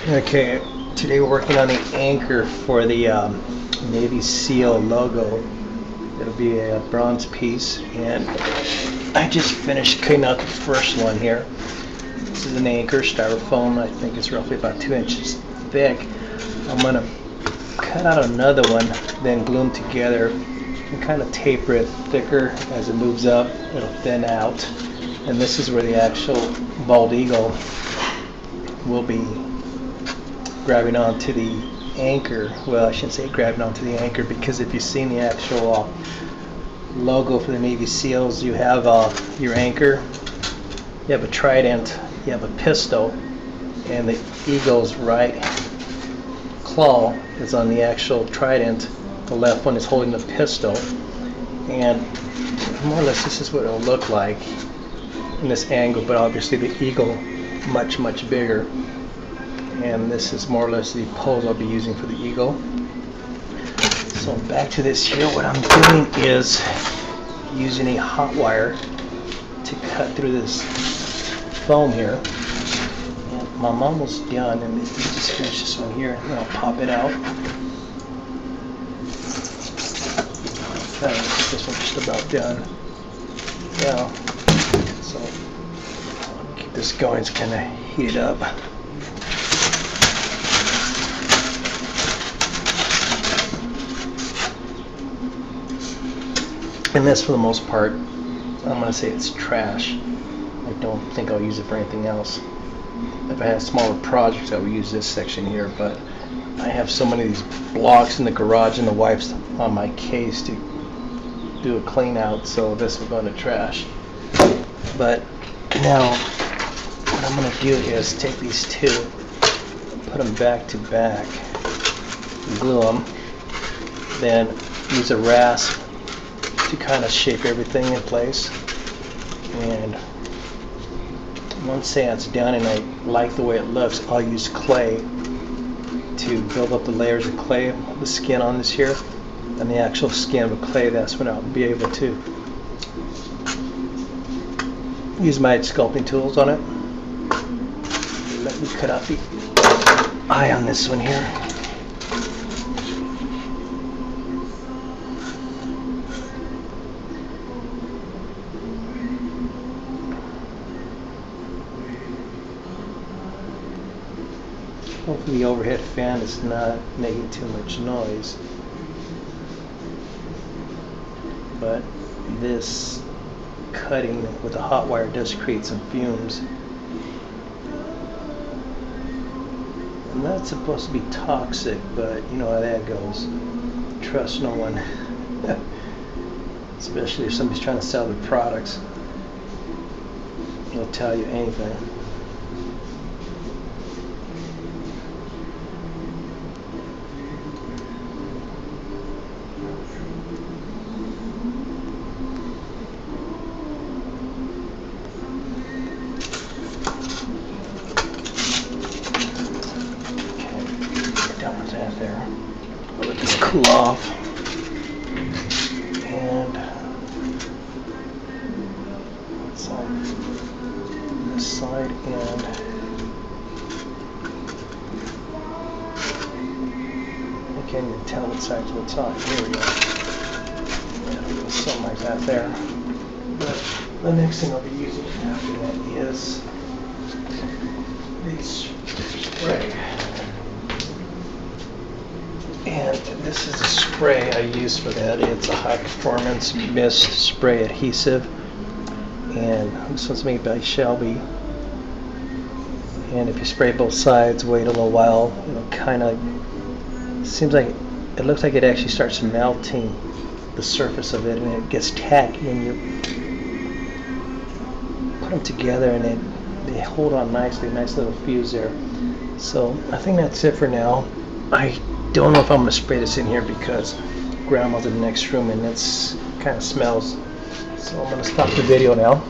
Okay, today we're working on the anchor for the Navy SEAL logo. It'll be a bronze piece, and I just finished cutting out the first one here. This is an anchor, styrofoam. I think it's roughly about 2 inches thick. I'm going to cut out another one, then glue them together and kind of taper it thicker as it moves up. It'll thin out, and this is where the actual bald eagle will be grabbing onto the anchor. Well, I shouldn't say grabbing onto the anchor, because if you've seen the actual logo for the Navy SEALs, you have your anchor, you have a trident, you have a pistol, and the eagle's right claw is on the actual trident. The left one is holding the pistol, and more or less this is what it'll look like in this angle, but obviously the eagle much bigger. And this is more or less the pose I'll be using for the eagle. So back to this here, what I'm doing is using a hot wire to cut through this foam here. And I'm almost done, and you just finish this one here, and I'll pop it out. Okay, I think this one's just about done. Yeah. So I'll keep this going, it's kind of heated up. And this, for the most part, I'm going to say it's trash. I don't think I'll use it for anything else. If I had smaller projects, I would use this section here, but I have so many of these blocks in the garage, and the wife's on my case to do a clean out, so this will go into trash. But now, what I'm going to do is take these two, put them back to back, glue them, then use a rasp to kind of shape everything in place. And once that's done and I like the way it looks, I'll use clay to build up the layers of clay, the skin on this here, and the actual skin of clay. That's when I'll be able to use my sculpting tools on it. Let me cut out the eye on this one here. Hopefully the overhead fan is not making too much noise, but this cutting with a hot wire does create some fumes, and that's supposed to be toxic, but you know how that goes. Trust no one. Especially if somebody's trying to sell their products, they'll tell you anything. There. I'll let this cool off, and it's on this side, and I can't even tell what side's what's on. Here we go. Yeah, something like that there. But the next thing I'll be using after that is the spray. And this is a spray I use for that. It's a high performance mist spray adhesive, and this one's made by Shelby. And if you spray both sides, wait a little while, it'll kind of seems like it looks like it actually starts melting the surface of it, and it gets tacky when you put them together, and they hold on nicely. Nice little fuse there. So I think that's it for now. I don't know if I'm going to spray this in here because Grandma's in the next room and it's kind of smells. So I'm going to stop the video now.